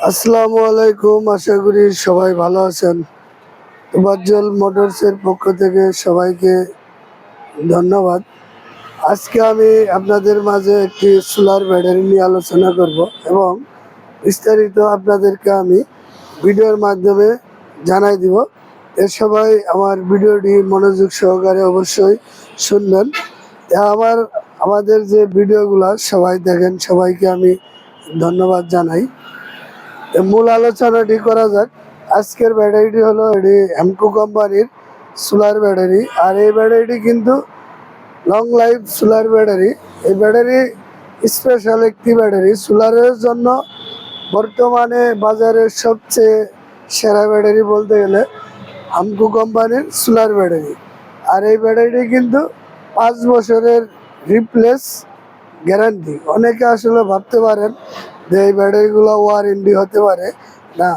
আসসালামু আলাইকুম, আশা করি সবাই ভালো আছেন। তোবাজ্জল মোটরসের পক্ষ থেকে সবাইকে ধন্যবাদ। আজকে আমি আপনাদের মাঝে একটি সোলার ব্যাটারি নিয়ে আলোচনা করব এবং বিস্তারিত আপনাদেরকে আমি ভিডিওর মাধ্যমে জানাই দিব। এর সবাই আমার ভিডিওটি মনোযোগ সহকারে অবশ্যই শুনবেন। আমাদের যে ভিডিওগুলো সবাই দেখেন, সবাইকে আমি ধন্যবাদ জানাই। মূল আলোচনাটি করা যাক। আজকের ব্যাটারিটি হলো এটি হেমকো কোম্পানির সোলার ব্যাটারি। আর এই ব্যাটারিটি কিন্তু লং লাইফ সোলার ব্যাটারি। এই ব্যাটারি স্পেশাল একটি ব্যাটারি। সোলারের জন্য বর্তমানে বাজারের সবচেয়ে সেরা ব্যাটারি বলতে গেলে হেমকো কোম্পানির সোলার ব্যাটারি। আর এই ব্যাটারিটি কিন্তু 5 বছরের রিপ্লেস গ্যারান্টি। অনেকে আসলে ভাবতে পারেন যে এই ব্যাটারিগুলো ওয়ারেন্টি হতে পারে না।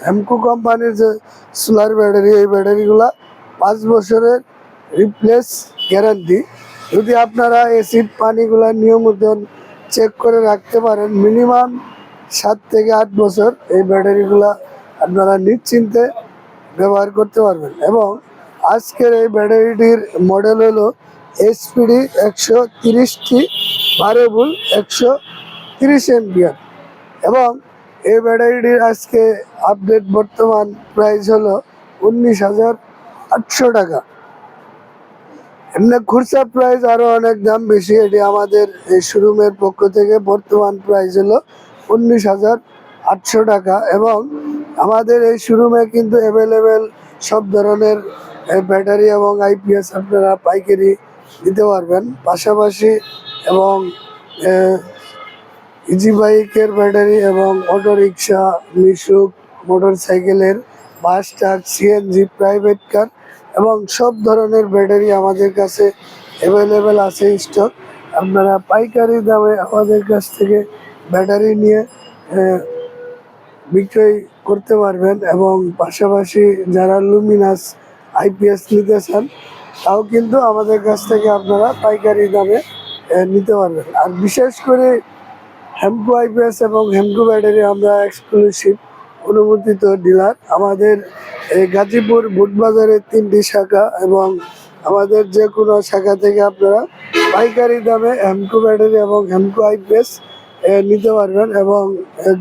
হেমকো কোম্পানির যে সোলার ব্যাটারি, এই ব্যাটারিগুলো 5 বছরের রিপ্লেস গ্যারান্টি। যদি আপনারা অ্যাসিড পানিগুলো নিয়মিত চেক করে রাখতে পারেন, মিনিমাম 7 থেকে 8 বছর এই ব্যাটারিগুলো আপনারা নিশ্চিন্তে ব্যবহার করতে পারবেন। এবং আজকের এই ব্যাটারিটির মডেল হলো SPD 130T ভারেবল 130 এম্পিয়ার। এবং এই ব্যাটারিটির আজকে আপডেট বর্তমান প্রাইস হলো 19,800 টাকা। এমনি খুচরা প্রাইস আরও অনেক দাম বেশি। এটি আমাদের এই শোরুমের পক্ষ থেকে বর্তমান প্রাইস হলো 19,800 টাকা। এবং আমাদের এই শোরুমে কিন্তু অ্যাভেলেবেল সব ধরনের ব্যাটারি এবং IPS আপনারা পাইকারি দিতে পারবেন। পাশাপাশি এবং ইজি বাইকের ব্যাটারি এবং অটো রিক্সা, মিশুক, মোটর সাইকেলের, বাস, ট্রাক, CNG, প্রাইভেট কার এবং সব ধরনের ব্যাটারি আমাদের কাছে অ্যাভেলেবেল আছে স্টক। আপনারা পাইকারি দামে আমাদের কাছ থেকে ব্যাটারি নিয়ে বিক্রয় করতে পারবেন। এবং পাশাপাশি যারা লুমিনাস IPS নিতে চান, তাও কিন্তু আমাদের কাছ থেকে আপনারা পাইকারি দামে নিতে পারবেন। আর বিশেষ করে হেমকো IPS এবং হেমকো ব্যাটারি আমরা এক্সক্লুসিভ অনুমোদিত ডিলার। আমাদের এই গাজীপুর বুটবাজারের 3টি শাখা এবং আমাদের যে কোনো শাখা থেকে আপনারা পাইকারি দামে হেমকো ব্যাটারি এবং হেমকো IPS নিতে পারবেন। এবং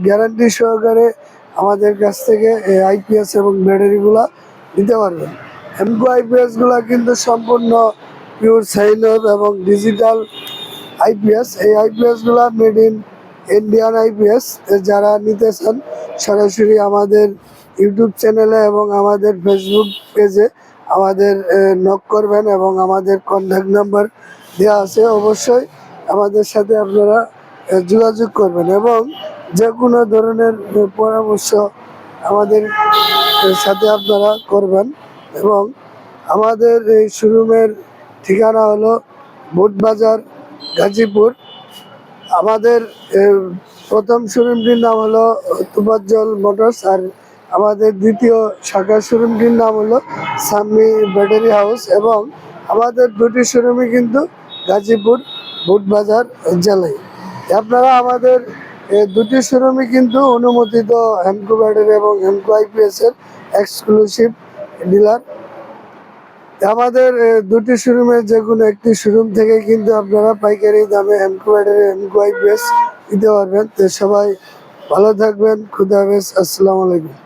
গ্যারান্টি সহকারে আমাদের কাছ থেকে IPS এবং ব্যাটারিগুলো নিতে পারবেন। হেমকো IPSগুলো কিন্তু সম্পূর্ণ পিওর সাইন এবং ডিজিটাল IPS। এই IPSগুলো মেড ইন ইন্ডিয়ান IPS। যারা নিতে চান সরাসরি আমাদের ইউটিউব চ্যানেলে এবং আমাদের ফেসবুক পেজে আমাদের নক করবেন এবং আমাদের কন্ট্যাক্ট নাম্বার দেওয়া আছে। অবশ্যই আমাদের সাথে আপনারা যোগাযোগ করবেন এবং যে কোনো ধরনের পরামর্শ আমাদের সাথে আপনারা করবেন। এবং আমাদের এই শোরুমের ঠিকানা হলো বুটবাজার, গাজীপুর। আমাদের প্রথম শোরুমটির নাম হলো তোবাজ্জল মোটরস। আর আমাদের দ্বিতীয় শাখার শোরুমটির নাম হলো সাম্মি ব্যাটারি হাউস। এবং আমাদের দুটি শোরুমই কিন্তু গাজীপুর বুটবাজার জেলায়। আপনারা আমাদের দুটি শোরুমই কিন্তু অনুমোদিত হেমকো ব্যাটারি এবং হেমকো IPS এর এক্সক্লুসিভ ডিলার। আমাদের দুটি শোরুমের যে কোনো একটি শোরুম থেকে কিন্তু আপনারা পাইকারি দামে হেমকো ব্যাটারি, হেমকো IPS দিতে পারবেন। তো সবাই ভালো থাকবেন। খুদা হাফেজ। আসসালামু আলাইকুম।